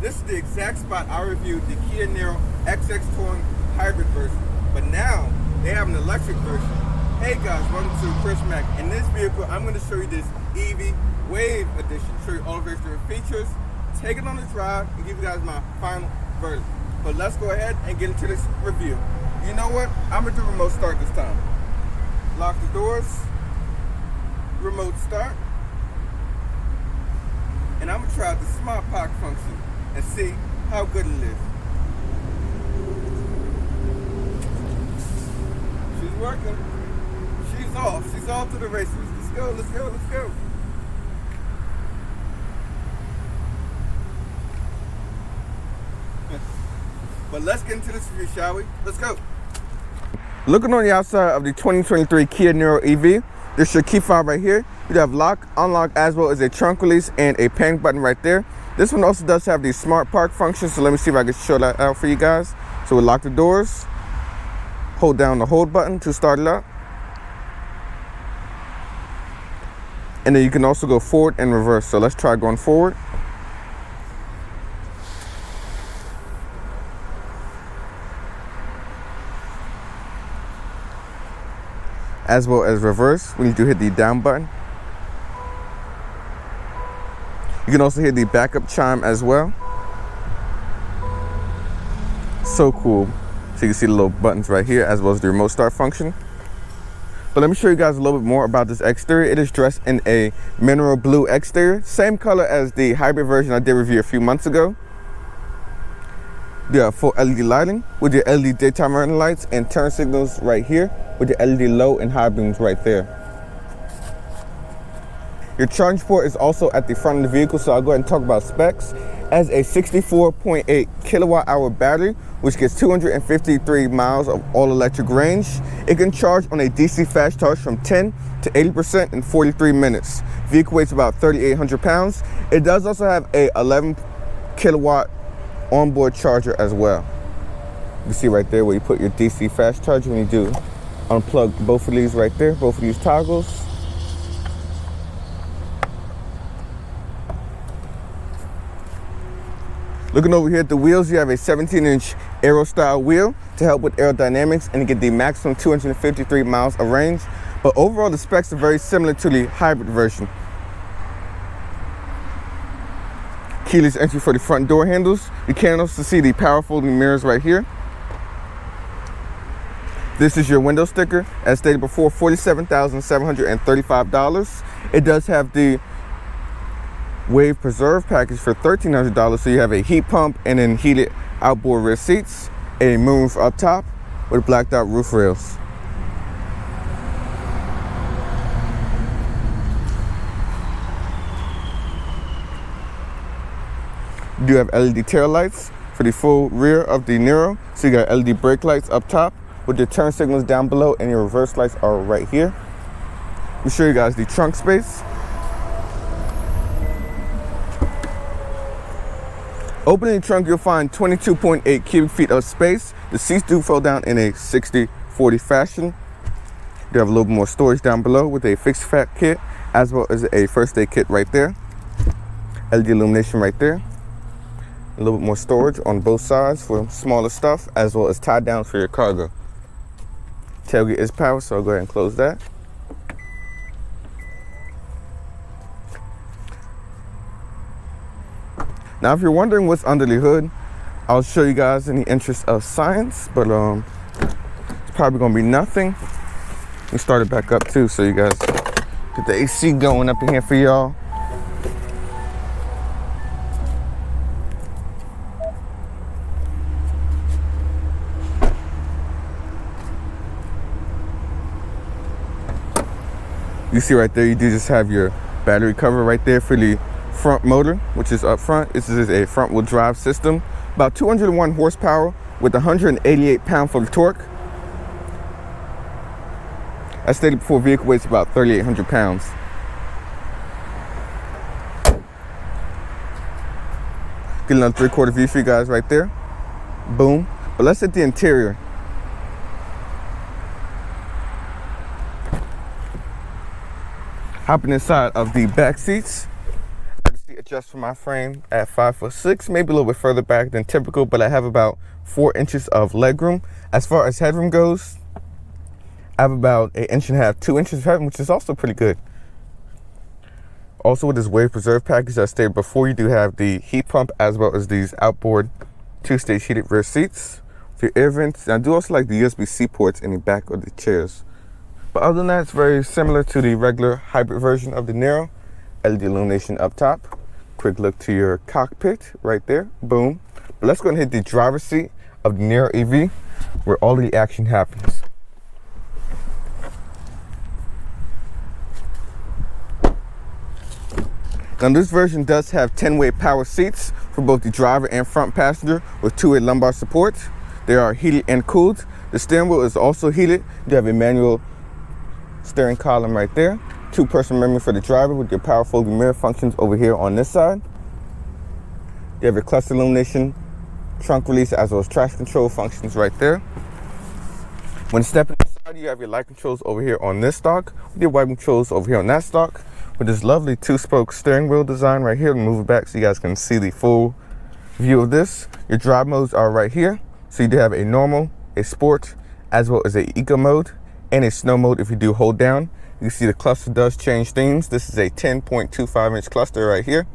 This is the exact spot I reviewed the Kia Niro XX Touring Hybrid version, but now they have an electric version. Hey guys, welcome to Chris Mack. In this vehicle, I'm going to show you this EV Wave Edition. Show you all of its different features, take it on the drive, and give you guys my final verdict. But let's go ahead and get into this review. You know what? I'm going to do remote start this time. Lock the doors, remote start, and I'm going to try the smart park function and see how good it is. She's working. She's off. She's off to the races. Let's go, let's go, let's go. But let's get into this review, shall we? Let's go. Looking on the outside of the 2023 Kia Niro EV, this is your key fob right here. You have lock, unlock, as well as a trunk release and a panic button right there. This one also does have the smart park function, so let me see if I can show that out for you guys. So we'll lock the doors, hold down the hold button to start it up. And then you can also go forward and reverse. So let's try going forward. As well as reverse when you do hit the down button. You can also hear the backup chime as well. So cool. So you can see the little buttons right here as well as the remote start function. But let me show you guys a little bit more about this exterior. It is dressed in a mineral blue exterior, same color as the hybrid version I did review a few months ago. You have full LED lighting with your LED daytime running lights and turn signals right here with your LED low and high beams right there. Your charging port is also at the front of the vehicle, so I'll go ahead and talk about specs. As a 64.8 kilowatt hour battery, which gets 253 miles of all electric range. It can charge on a DC fast charge from 10 to 80% in 43 minutes. Vehicle weighs about 3,800 pounds. It does also have a 11 kilowatt onboard charger as well. You can see right there where you put your DC fast charger when you do unplug both of these right there, both of these toggles. Looking over here at the wheels, you have a 17-inch Aero style wheel to help with aerodynamics and get the maximum 253 miles of range. But overall, the specs are very similar to the hybrid version. Keyless entry for the front door handles. You can also see the power folding mirrors right here. This is your window sticker. As stated before, $47,735. It does have the Wave Preserve package for $1,300, so you have a heat pump and then heated outboard rear seats, a moonroof up top with blacked out roof rails. You do have LED tail lights for the full rear of the Niro, so you got LED brake lights up top with your turn signals down below, and your reverse lights are right here. We'll show you guys the trunk space. Opening the trunk, you'll find 22.8 cubic feet of space. The seats do fold down in a 60-40 fashion. You have a little bit more storage down below with a fixed fat kit, as well as a first aid kit right there. LED illumination right there. A little bit more storage on both sides for smaller stuff, as well as tie downs for your cargo. Tailgate is powered, so I'll go ahead and close that. Now, if you're wondering what's under the hood, I'll show you guys in the interest of science, but it's probably gonna be nothing. Let me start it back up too, so you guys get the AC going up in here for y'all. You see right there, you do just have your battery cover right there for the front motor, which is up front. This is a front wheel drive system, about 201 horsepower with 188 pound-foot of torque. As stated before, vehicle weighs about 3,800 pounds. Get another 3/4 view for you guys right there. Boom. But let's hit the interior. Hopping inside of the back seats. adjust for my frame at 5'6", maybe a little bit further back than typical, but I have about 4 inches of legroom. As far as headroom goes, I have about 1.5 inches, 2 inches of headroom, which is also pretty good. Also with this Wave Preserve package, I stated before, you do have the heat pump as well as these outboard 2-stage heated rear seats with your air vents. And I do also like the USB-C ports in the back of the chairs. But other than that, it's very similar to the regular hybrid version of the Niro. LED illumination up top. Quick look to your cockpit right there. Boom. But let's go and hit the driver's seat of the Niro EV, where all the action happens. Now this version does have 10-way power seats for both the driver and front passenger with 2-way lumbar support. They are heated and cooled. The steering wheel is also heated. You have a manual steering column right there. 2-person memory for the driver with your power folding mirror functions over here on this side. You have your cluster illumination, trunk release, as well as traction control functions right there. When stepping inside, you have your light controls over here on this stalk, with your wipe controls over here on that stalk, with this lovely 2-spoke steering wheel design right here. Move it back so you guys can see the full view of this. Your drive modes are right here. So you do have a normal, a sport, as well as a eco mode, and a snow mode if you do hold down. You can see the cluster does change themes. This is a 10.25-inch cluster right here.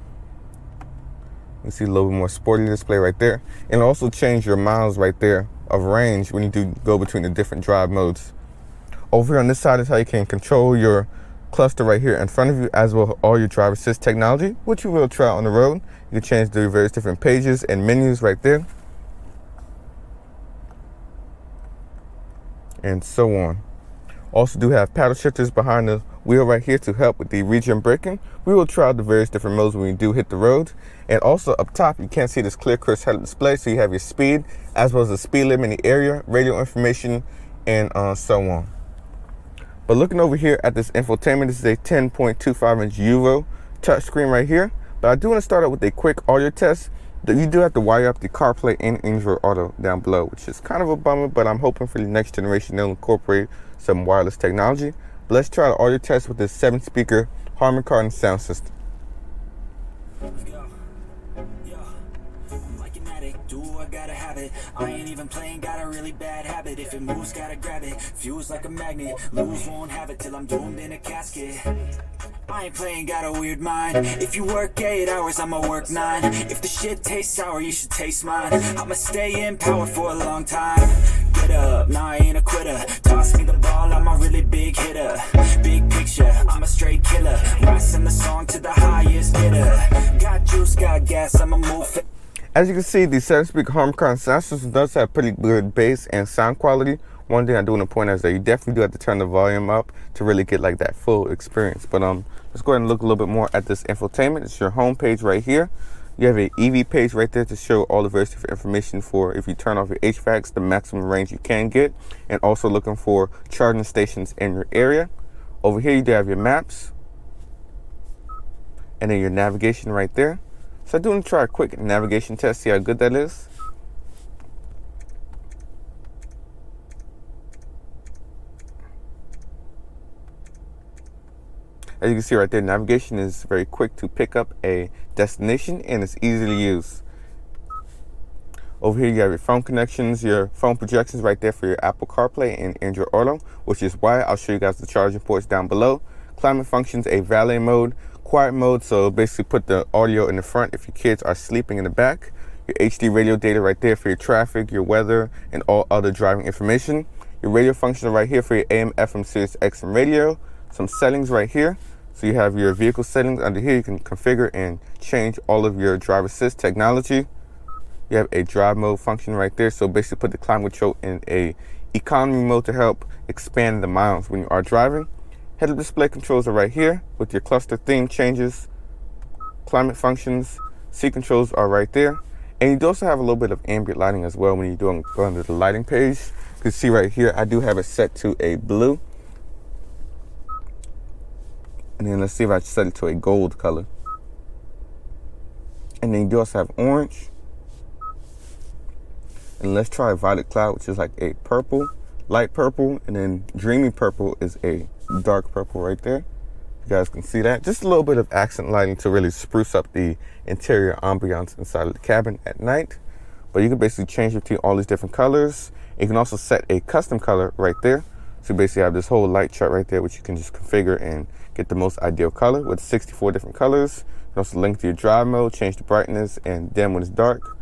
You can see a little bit more sporty display right there. And also change your miles right there of range when you do go between the different drive modes. Over here on this side is how you can control your cluster right here in front of you, as well as all your driver assist technology, which you will try on the road. You can change the various different pages and menus right there, and so on. Also do have paddle shifters behind the wheel right here to help with the region braking. We will try the various different modes when you do hit the road. And also up top, you can see this clear crisp head-up display, so you have your speed as well as the speed limit in the area, radio information, and so on. But looking over here at this infotainment, this is a 10.25-inch Euro touchscreen right here. But I do want to start out with a quick audio test. That you do have to wire up the CarPlay and Android Auto down below, which is kind of a bummer, but I'm hoping for the next generation they'll incorporate some wireless technology. But let's try the audio test with this 7-speaker Harman Kardon sound system. I gotta have it. I ain't even playing, got a really bad habit. If it moves, gotta grab it. Fuse like a magnet. Lose, won't have it till I'm doomed in a casket. I ain't playing, got a weird mind. If you work 8 hours, I'ma work 9. If the shit tastes sour, you should taste mine. I'ma stay in power for a long time. Get up, nah, I ain't a quitter. Toss me the ball, I'm a really big hitter. Big picture, I'm a straight killer. Rising the song to the highest bidder. Got juice, got gas, I'ma move it. As you can see, the 7-speaker Harman Kardon sound system does have pretty good bass and sound quality. One thing I do want to point out is that you definitely do have to turn the volume up to really get like that full experience. But let's go ahead and look a little bit more at this infotainment. It's your home page right here. You have an EV page right there to show all the various different information for if you turn off your HVACs, the maximum range you can get, and also looking for charging stations in your area. Over here you do have your maps, and then your navigation right there. So I do want to try a quick navigation test, see how good that is. As you can see right there, navigation is very quick to pick up a destination and it's easy to use. Over here you have your phone connections, your phone projections right there for your Apple CarPlay and Android Auto, which is why I'll show you guys the charging ports down below. Climate functions, a valet mode, quiet mode, so basically put the audio in the front if your kids are sleeping in the back. Your HD radio data right there for your traffic, your weather, and all other driving information. Your radio function right here for your AM, FM, Sirius XM radio. Some settings right here. So you have your vehicle settings under here. You can configure and change all of your driver assist technology. You have a drive mode function right there. So basically put the climate control in a economy mode to help expand the miles when you are driving. Head-up display controls are right here with your cluster theme changes. Climate functions, seat controls are right there. And you do also have a little bit of ambient lighting as well when you go under the lighting page. You can see right here, I do have it set to a blue. And then let's see if I set it to a gold color. And then you do also have orange. And let's try violet cloud, which is like a purple, light purple, and then dreamy purple is a dark purple right there. You guys can see that. Just a little bit of accent lighting to really spruce up the interior ambiance inside of the cabin at night. But you can basically change between all these different colors. You can also set a custom color right there. So you basically have this whole light chart right there, which you can just configure and get the most ideal color with 64 different colors. You can also link to your drive mode, change the brightness, and dim when it's dark.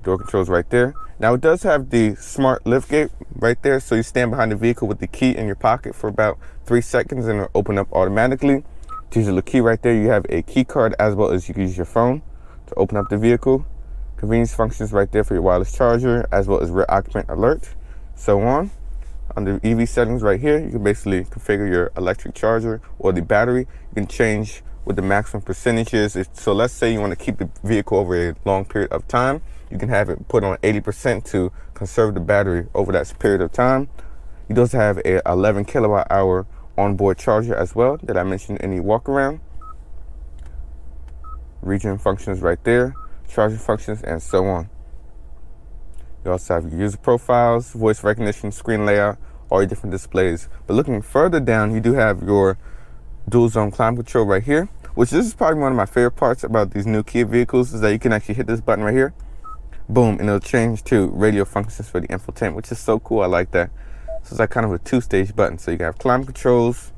Door controls right there. Now it does have the smart liftgate right there, so you stand behind the vehicle with the key in your pocket for about 3 seconds and it'll open up automatically. To use the key right there, you have a key card as well as you can use your phone to open up the vehicle. Convenience functions right there for your wireless charger as well as rear occupant alert, so on. Under EV settings right here, you can basically configure your electric charger or the battery. You can change what the maximum percentage is. So let's say you want to keep the vehicle over a long period of time. You can have it put on 80% to conserve the battery over that period of time. You does have a 11 kilowatt hour onboard charger as well that I mentioned in the Walkaround. Region functions right there, charging functions, and so on. You also have your user profiles, voice recognition, screen layout, all your different displays. But looking further down, you do have your dual zone climate control right here, which this is probably one of my favorite parts about these new Kia vehicles, is that you can actually hit this button right here. Boom, and it'll change to radio functions for the infotainment, which is so cool. I like that. So it's like kind of a two-stage button. So you can have climate controls,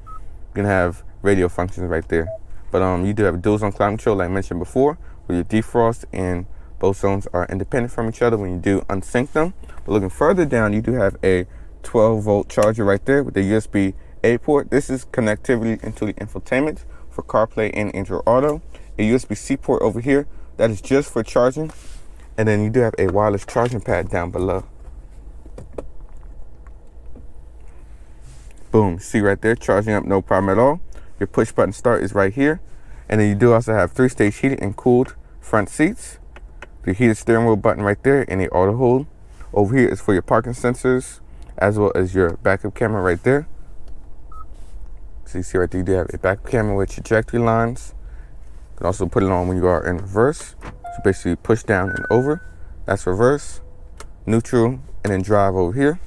you can have radio functions right there. But you do have a dual zone climate control, like I mentioned before, where your defrost and both zones are independent from each other when you do unsync them. But looking further down, you do have a 12-volt charger right there with the USB-A port. This is connectivity into the infotainment for CarPlay and Android Auto. A USB-C port over here, that is just for charging. And then you do have a wireless charging pad down below. Boom, see right there, charging up, no problem at all. Your push button start is right here. And then you do also have 3-stage heated and cooled front seats. The heated steering wheel button right there and the auto hold. Over here is for your parking sensors, as well as your backup camera right there. So you see right there, you do have a backup camera with trajectory lines. You can also put it on when you are in reverse. So basically push down and over, that's reverse, neutral, and then drive over here.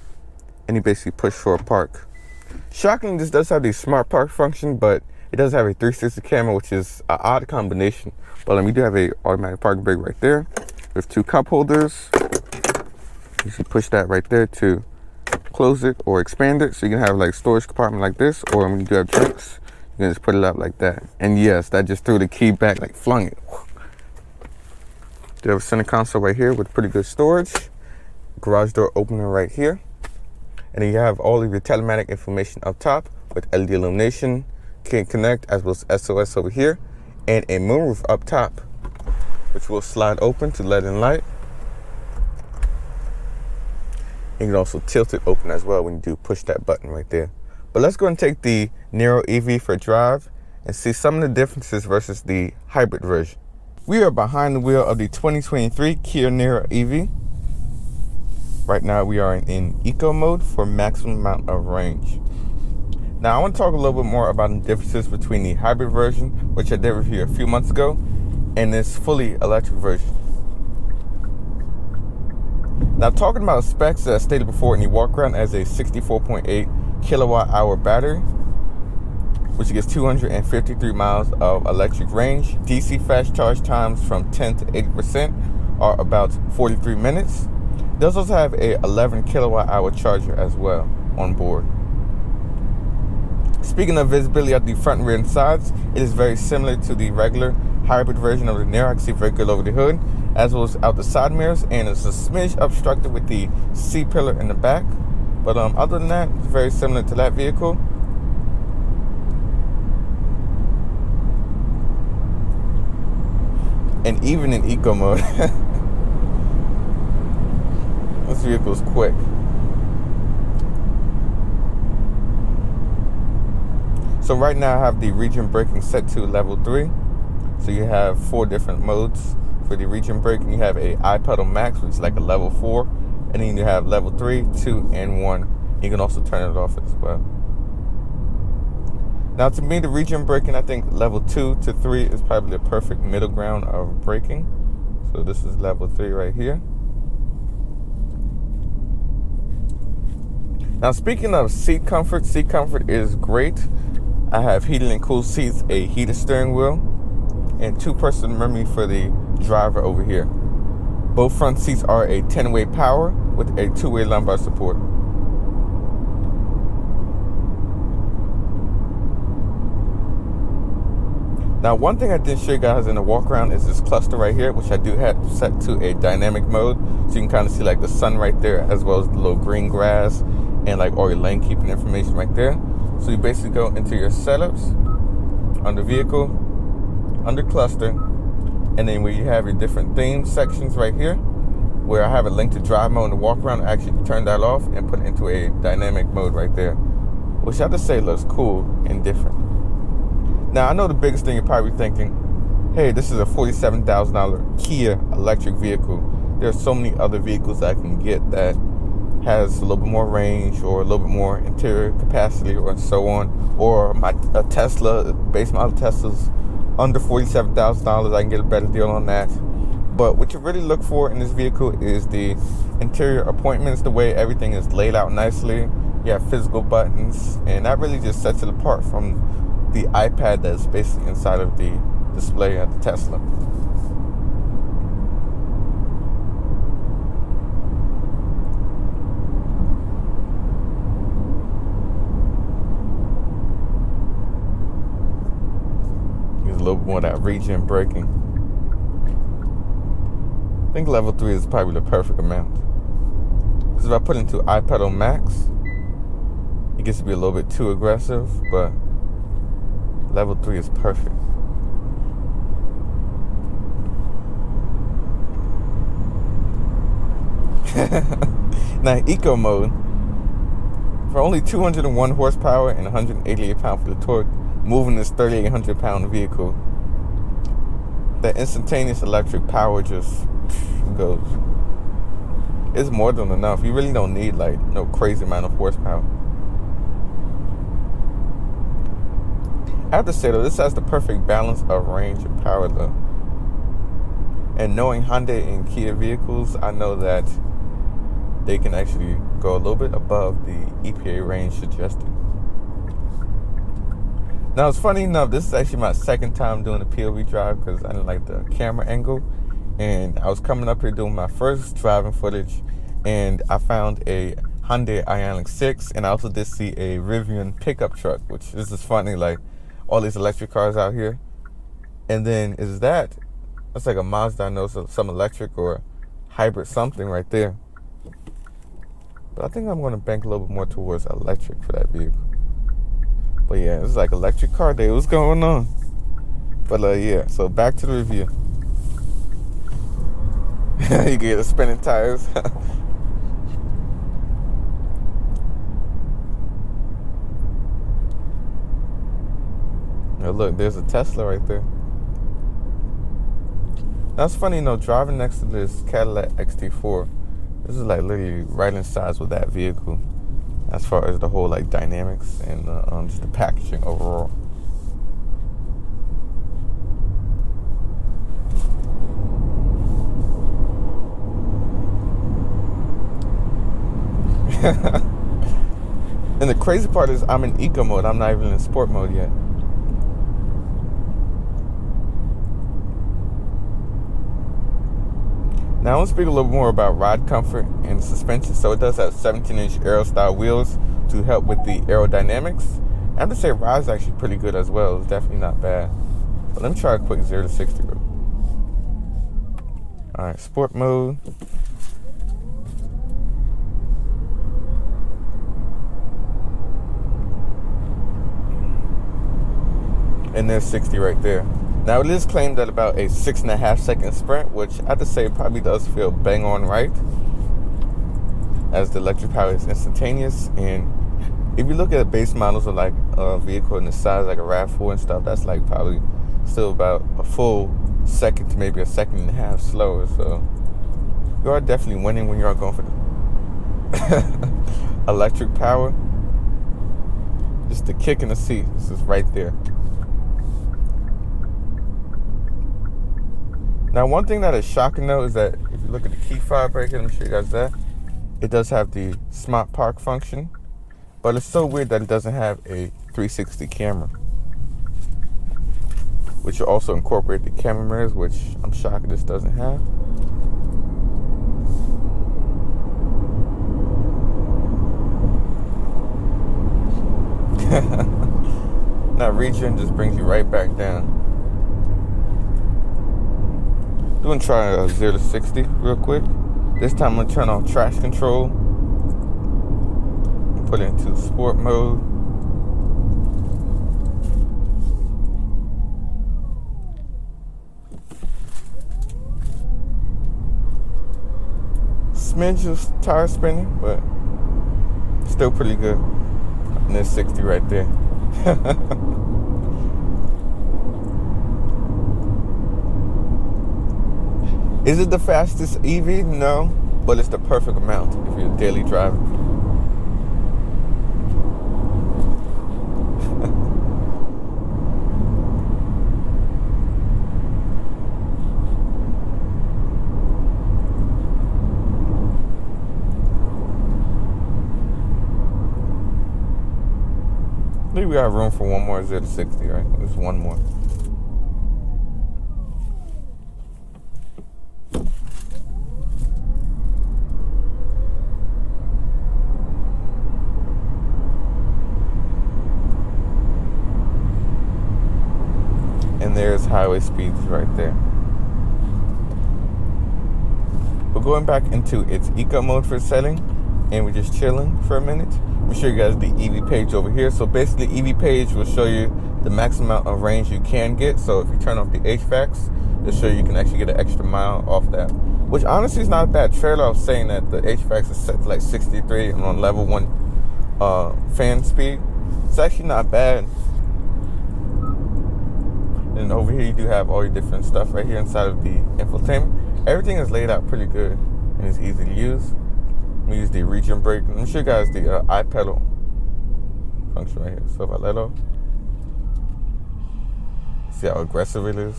And you basically push for a park. Shockingly, this does have the smart park function, but it does have a 360 camera, which is an odd combination. But we do have a automatic parking brake right there with 2 cup holders. You should push that right there to close it or expand it. So you can have like storage compartment like this, or when you do have drinks, you can just put it up like that. And yes, that just threw the key back, like flung it. You have a center console right here with pretty good storage. Garage door opener right here. And then you have all of your telematic information up top with LED illumination, Key Connect, as well as SOS over here, and a moonroof up top, which will slide open to let in light. You can also tilt it open as well when you do push that button right there. But let's go and take the Niro EV for a drive and see some of the differences versus the hybrid version. We are behind the wheel of the 2023 Kia Niro EV. Right now we are in eco mode for maximum amount of range. Now I want to talk a little bit more about the differences between the hybrid version, which I did review a few months ago, and this fully electric version. Now talking about specs, as stated before in the Walkaround, as a 64.8 kilowatt hour battery, which gets 253 miles of electric range. DC fast charge times from 10 to 80% are about 43 minutes. It does also have a 11 kilowatt hour charger as well on board. Speaking of visibility at the front, rear, and sides, it is very similar to the regular hybrid version of the Niro. I can see very good over the hood, as well as out the side mirrors, and it's a smidge obstructed with the C-pillar in the back. But other than that, it's very similar to that vehicle. And even in eco mode, this vehicle's quick. So right now I have the region braking set to level 3. So you have 4 different modes for the region braking. You have a iPedal Max, which is like a level 4. And then you have level 3, 2, and 1. You can also turn it off as well. Now to me, the region braking, I think level 2 to 3 is probably the perfect middle ground of braking. So this is level 3 right here. Now, speaking of seat comfort is great. I have heated and cooled seats, a heated steering wheel, and two-person memory for the driver over here. Both front seats are a 10-way power with a 2-way lumbar support. Now, one thing I didn't show you guys in the walk around is this cluster right here, which I do have set to a dynamic mode, so you can kind of see like the sun right there, as well as the little green grass and like all your lane keeping information right there. So you basically go into your setups, under vehicle, under cluster, and then where you have your different theme sections right here, where I have it linked to drive mode and the walk around, I actually turn that off and put it into a dynamic mode right there, which I have to say looks cool and different. Now, I know the biggest thing you're probably thinking, hey, this is a $47,000 Kia electric vehicle. There's so many other vehicles I can get that has a little bit more range or a little bit more interior capacity or so on. Or a Tesla, base model Tesla's under $47,000. I can get a better deal on that. But what you really look for in this vehicle is the interior appointments, the way everything is laid out nicely. You have physical buttons, and that really just sets it apart from the iPad that's basically inside of the display at the Tesla. There's a little more of that regen braking. I think level 3 is probably the perfect amount. Because if I put into iPedal Max, it gets to be a little bit too aggressive, but level 3 is perfect. Now, eco mode, for only 201 horsepower and 188 pound for the torque, moving this 3,800 pound vehicle, that instantaneous electric power just goes. It's more than enough. You really don't need like no crazy amount of horsepower. I have to say though, this has the perfect balance of range and power though. And knowing Hyundai and Kia vehicles, I know that they can actually go a little bit above the EPA range suggested. Now, it's funny enough, this is actually my second time doing the POV drive because I didn't like the camera angle. And I was coming up here doing my first driving footage, and I found a Hyundai Ioniq 6, and I also did see a Rivian pickup truck, which this is funny, like all these electric cars out here. And then that's like a Mazda, I know, so some electric or hybrid something right there. But I think I'm going to bank a little bit more towards electric for that vehicle. But yeah, it's like electric car day. What's going on? But yeah, so back to the review. You get the spinning tires. Now look, there's a Tesla right there. That's funny, driving next to this Cadillac XT4, this is like literally right in size with that vehicle as far as the whole like dynamics and just the packaging overall. And the crazy part is I'm in eco mode. I'm not even in sport mode yet. Now I want to speak a little more about ride comfort and suspension. So it does have 17-inch Aero style wheels to help with the aerodynamics. I have to say ride's actually pretty good as well. It's definitely not bad. But let me try a quick 0 to 60 real. Alright, sport mode. And there's 60 right there. Now it is claimed at about a 6.5 second sprint, which I have to say probably does feel bang on right, as the electric power is instantaneous. And if you look at base models of like a vehicle in the size like a RAV4 and stuff, that's like probably still about a full second to maybe a second and a half slower. So you are definitely winning when you are going for the electric power. Just the kick in the seat, this is right there. Now, one thing that is shocking though is that if you look at the key fob right here, let me show you guys that. It does have the smart park function, But it's so weird that it doesn't have a 360 camera, which will also incorporate the camera mirrors, which I'm shocked this doesn't have. Now region just brings you right back down. I'm gonna try 0 to 60 real quick. This time I'm gonna turn on traction control. Put it into sport mode. Smidge of tire spinning, but still pretty good. And there's 60 right there. Is it the fastest EV? No, but it's the perfect amount if you're a daily driver. I think we got room for one more 0 to 60, right? There's one more. And there's highway speeds right there. But going back into its eco mode for setting, and we're just chilling for a minute. Let me show you guys the EV page over here. So basically, EV page will show you the maximum amount of range you can get. So if you turn off the HVACs, it'll show you can actually get an extra mile off that. Which honestly is not a bad trailer. Saying that the HVACs is set to like 63 and on level 1 fan speed. It's actually not bad. And over here you do have all your different stuff right here inside of the infotainment. Everything is laid out pretty good and it's easy to use. We use the region brake. Let me show you guys the iPedal function right here. So if I let off, see how aggressive it is.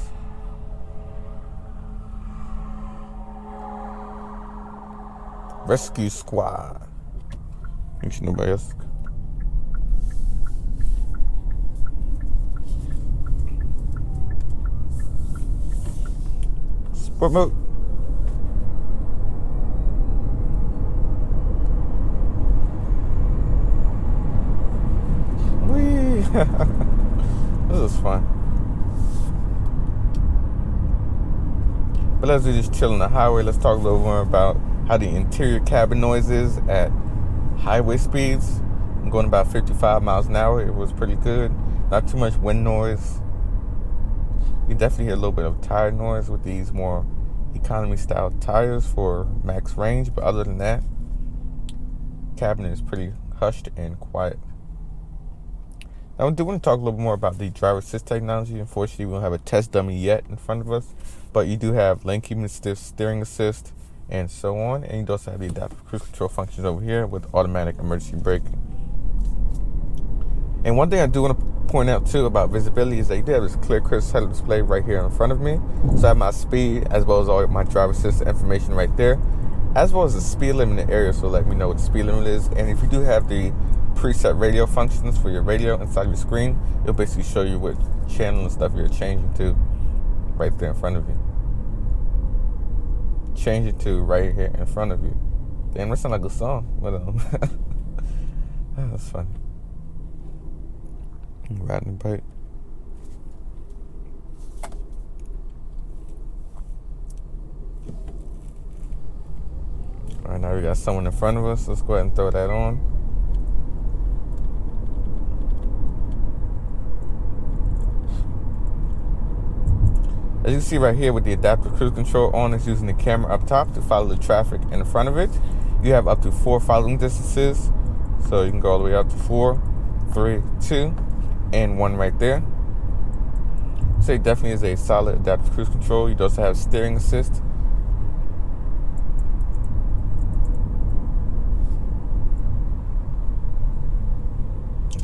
Rescue squad. Make sure nobody else. Sport mode. This is fun. But as we just chill on the highway, let's talk a little more about how the interior cabin noise is at highway speeds. I'm going about 55 miles an hour. It was pretty good. Not too much wind noise. You definitely hear a little bit of tire noise with these more economy style tires for max range. But other than that, cabin is pretty hushed and quiet. Now, I do want to talk a little bit more about the driver assist technology. Unfortunately, we don't have a test dummy yet in front of us, but you do have lane keeping assist, steering assist, and so on. And you also have the adaptive cruise control functions over here with automatic emergency braking. And one thing I do want to point out too about visibility is that you do have this clear, crisp head-up display right here in front of me. So I have my speed as well as all my driver assist information right there, as well as the speed limit in the area. So let me know what the speed limit is. And if you do have the preset radio functions for your radio inside your screen, it'll basically show you what channel and stuff you're changing to right there in front of you. Change it to right here in front of you. Damn, that sounds like a song, but that's funny. Riding a bike. Alright, now we got someone in front of us. Let's go ahead and throw that on. As you can see right here with the adaptive cruise control on, it's using the camera up top to follow the traffic in front of it. You have up to 4 following distances. So you can go all the way up to 4, 3, 2, and 1 right there. So it definitely is a solid adaptive cruise control. You also have steering assist.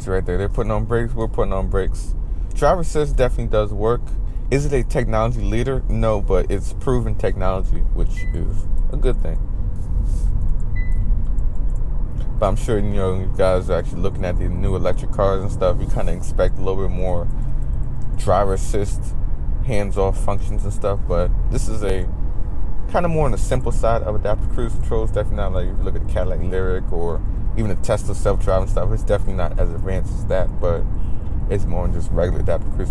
See right there, they're putting on brakes, we're putting on brakes. Driver assist definitely does work. Is it a technology leader? No, but it's proven technology, which is a good thing. But I'm sure, you know, you guys are actually looking at the new electric cars and stuff. You kind of expect a little bit more driver assist, hands-off functions and stuff. But this is a kind of more on the simple side of adaptive cruise control. It's definitely not like if you look at the Cadillac Lyric or even the Tesla self-driving stuff. It's definitely not as advanced as that, but it's more than just regular adaptive cruise.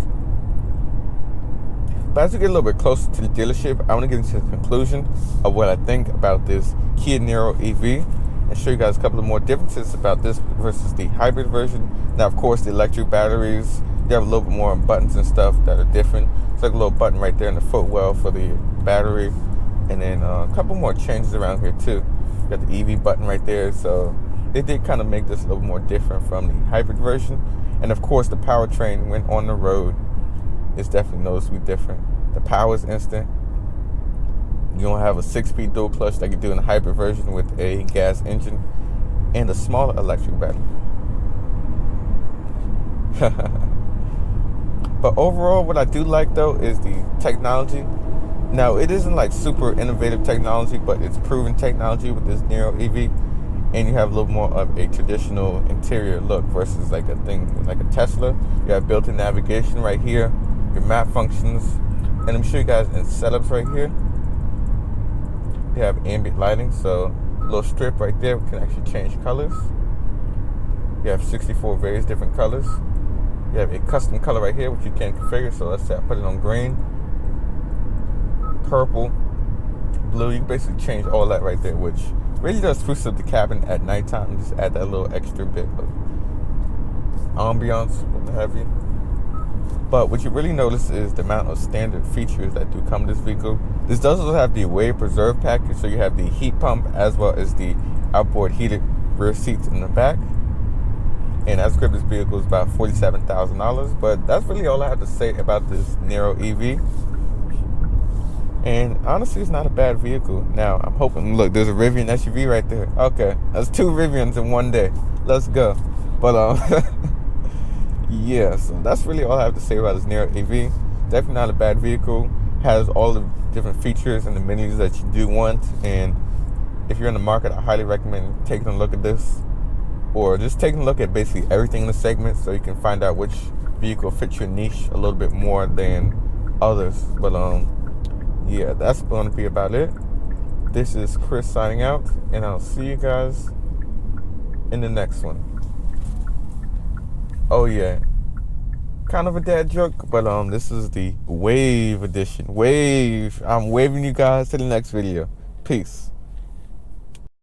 But as we get a little bit closer to the dealership, I want to get into the conclusion of what I think about this Kia Niro EV and show you guys a couple of more differences about this versus the hybrid version. Now, of course, the electric batteries, you have a little bit more buttons and stuff that are different. It's like a little button right there in the footwell for the battery. And then a couple more changes around here too. You got the EV button right there. So they did kind of make this a little more different from the hybrid version. And of course, the powertrain when on the road is definitely noticeably different. The power is instant. You don't have a 6-speed dual clutch like you do in the hybrid version with a gas engine and a smaller electric battery. But overall, what I do like though is the technology. Now, it isn't like super innovative technology, but it's proven technology with this Niro EV, and you have a little more of a traditional interior look versus like a thing like a Tesla. You have built-in navigation right here, your map functions, and I'm sure you guys in setups right here. You have ambient lighting, so a little strip right there can actually change colors. You have 64 various different colors. You have a custom color right here, which you can configure. So let's say I put it on green, purple, blue. You can basically change all that right there, which really does spruce up the cabin at nighttime and just add that little extra bit of ambiance, what have you. But what you really notice is the amount of standard features that do come with this vehicle. This does also have the Wave Preserve package, so you have the heat pump as well as the outboard heated rear seats in the back. And as equipped, this vehicle is about $47,000. But that's really all I have to say about this Niro EV. And honestly, it's not a bad vehicle. Now, I'm hoping, look, there's a Rivian SUV right there. Okay, that's 2 Rivians in one day. Let's go. But, yeah, so that's really all I have to say about this Niro EV. Definitely not a bad vehicle. Has all the different features and amenities that you do want. And if you're in the market, I highly recommend taking a look at this. Or just taking a look at basically everything in the segment so you can find out which vehicle fits your niche a little bit more than others. But, yeah, that's going to be about it. This is Chris signing out, and I'll see you guys in the next one. Oh yeah, kind of a dad joke, but this is the Wave edition. Wave. I'm waving you guys to the next video. Peace.